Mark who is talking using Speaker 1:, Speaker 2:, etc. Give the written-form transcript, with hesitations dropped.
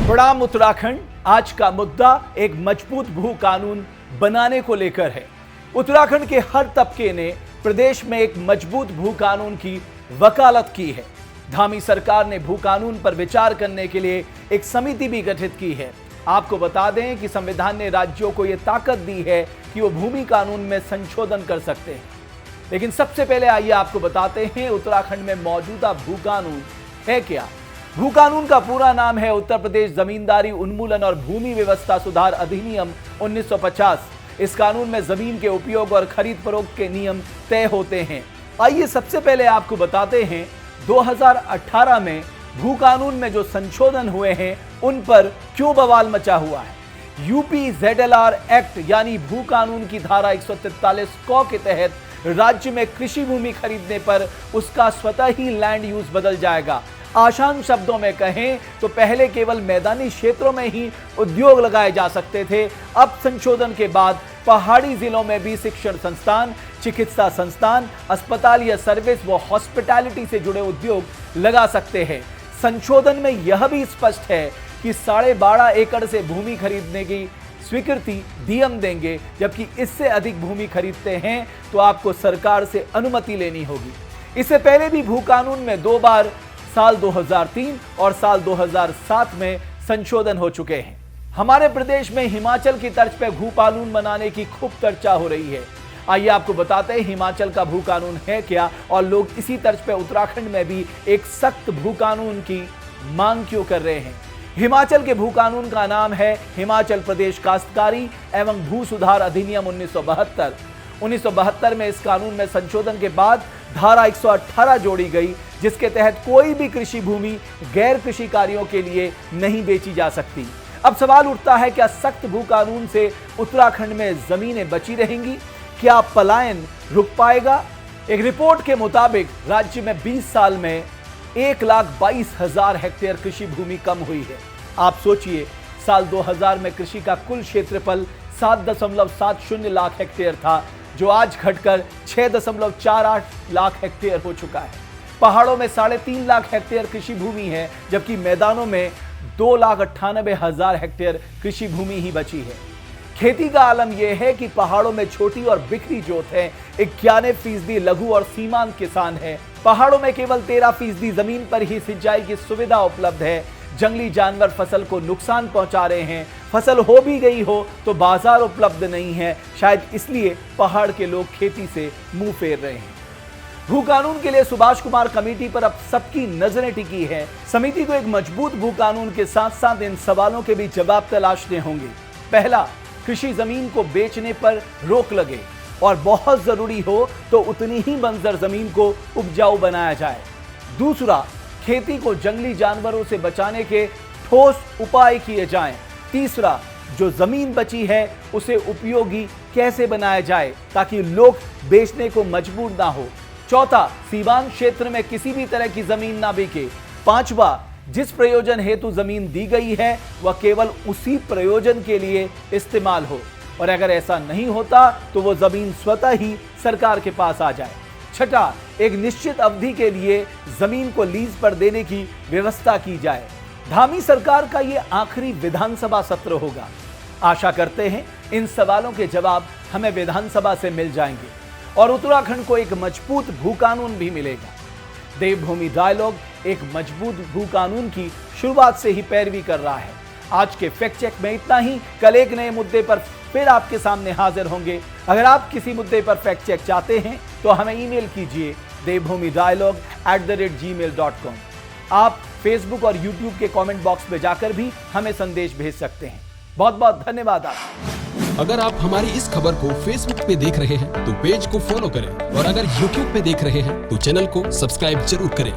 Speaker 1: प्रणाम उत्तराखंड। आज का मुद्दा एक मजबूत भू कानून बनाने को लेकर है। उत्तराखंड के हर तबके ने प्रदेश में एक मजबूत भू कानून की वकालत की है। धामी सरकार ने भू कानून पर विचार करने के लिए एक समिति भी गठित की है। आपको बता दें कि संविधान ने राज्यों को यह ताकत दी है कि वो भूमि कानून में संशोधन कर सकते हैं। लेकिन सबसे पहले आइए आपको बताते हैं उत्तराखंड में मौजूदा भू कानून है क्या। भू कानून का पूरा नाम है उत्तर प्रदेश जमींदारी उन्मूलन और भूमि व्यवस्था सुधार अधिनियम 1950। इस कानून में जमीन के उपयोग और खरीद फरोख्त के नियम तय होते हैं। आइए सबसे पहले आपको बताते हैं 2018 में भू कानून में जो संशोधन हुए हैं उन पर क्यों बवाल मचा हुआ है। यूपी ZLR एक्ट यानी भू कानून की धारा 143 क के तहत राज्य में कृषि भूमि खरीदने पर उसका स्वतः ही लैंड यूज बदल जाएगा। आसान शब्दों में कहें तो पहले केवल मैदानी क्षेत्रों में ही उद्योग लगाए जा सकते थे। अब संशोधन के बाद पहाड़ी जिलों में भी शिक्षण संस्थान, चिकित्सा संस्थान, अस्पताल या सर्विस व हॉस्पिटैलिटी से जुड़े उद्योग लगा सकते हैं। संशोधन में यह भी स्पष्ट है कि 12.5 एकड़ से भूमि खरीदने की स्वीकृति डीएम देंगे, जबकि इससे अधिक भूमि खरीदते हैं तो आपको सरकार से अनुमति लेनी होगी। इससे पहले भी भू कानून में 2 बार साल 2003 और साल 2007 में संशोधन हो चुके हैं। हमारे प्रदेश में हिमाचल की तर्ज पर भू कानून बनाने की खूब चर्चा हो रही है। आइए आपको बताते हैं हिमाचल का भू कानून है क्या और लोग इसी तर्ज पर उत्तराखंड में भी एक सख्त भू कानून की मांग क्यों कर रहे हैं। हिमाचल के भू कानून का नाम है हिमाचल प्रदेश काश्तकारी एवं भू सुधार अधिनियम 1972। 1972 में इस कानून में संशोधन के बाद धारा 118 जोड़ी गई, जिसके तहत कोई भी कृषि भूमि गैर कृषि कार्यों के लिए नहीं बेची जा सकती। अब सवाल उठता है, क्या सख्त भू कानून से उत्तराखंड में जमीनें बची रहेंगी? क्या पलायन रुक पाएगा? एक रिपोर्ट के मुताबिक राज्य में 20 साल में 1,22,000 हेक्टेयर कृषि भूमि कम हुई है। आप सोचिए, साल 2000 में कृषि का कुल क्षेत्रफल 7.70 लाख हेक्टेयर था, जो आज घटकर 6.48 लाख हेक्टेयर हो चुका है। पहाड़ों में 3.5 लाख हेक्टेयर कृषि भूमि है, जबकि मैदानों में 2,98,000 हेक्टेयर कृषि भूमि ही बची है। खेती का आलम यह है कि पहाड़ों में छोटी और बिखरी जोत है। 91% लघु और सीमांत किसान है। पहाड़ों में केवल 13% जमीन पर ही सिंचाई की सुविधा उपलब्ध है। जंगली जानवर फसल को नुकसान पहुंचा रहे हैं। फसल हो भी गई हो तो बाजार उपलब्ध नहीं है। शायद इसलिए पहाड़ के लोग खेती से मुंह फेर रहे हैं। भू कानून के लिए सुभाष कुमार कमेटी पर अब सबकी नजरें टिकी है। समिति को एक मजबूत भू कानून के साथ साथ इन सवालों के भी जवाब तलाशने होंगे। पहला, कृषि जमीन को बेचने पर रोक लगे और बहुत जरूरी हो तो उतनी ही बंजर जमीन को उपजाऊ बनाया जाए। दूसरा, खेती को जंगली जानवरों से बचाने के ठोस उपाय किए जाएं। तीसरा, जो जमीन बची है उसे उपयोगी कैसे बनाया जाए ताकि लोग बेचने को मजबूर ना हो। चौथा, सीमांत क्षेत्र में किसी भी तरह की जमीन ना बिके। पांचवा, जिस प्रयोजन हेतु जमीन दी गई है वह केवल उसी प्रयोजन के लिए इस्तेमाल हो, और अगर ऐसा नहीं होता तो वो जमीन स्वतः ही सरकार के पास आ जाए। छठा, एक निश्चित अवधि के लिए जमीन को लीज पर देने की व्यवस्था की जाए। धामी सरकार का ये आखिरी विधानसभा सत्र होगा। आशा करते हैं इन सवालों के जवाब हमें विधानसभा से मिल जाएंगे और उत्तराखंड को एक मजबूत भू कानून भी मिलेगा। देवभूमि डायलॉग एक मजबूत भू कानून की शुरुआत से ही पैरवी कर रहा है। आज के फैक्ट चेक में इतना ही। कल एक नए मुद्दे पर फिर आपके सामने हाजिर होंगे। अगर आप किसी मुद्दे पर फैक्ट चेक चाहते हैं तो हमें ईमेल कीजिए devbhumidialogue@gmail.com। आप फेसबुक और यूट्यूब के कमेंट बॉक्स में जाकर भी हमें संदेश भेज सकते हैं। बहुत बहुत धन्यवाद आपका।
Speaker 2: अगर आप हमारी इस खबर को फेसबुक पे देख रहे हैं तो पेज को फॉलो करें, और अगर यूट्यूब पे देख रहे हैं तो चैनल को सब्सक्राइब जरूर करें।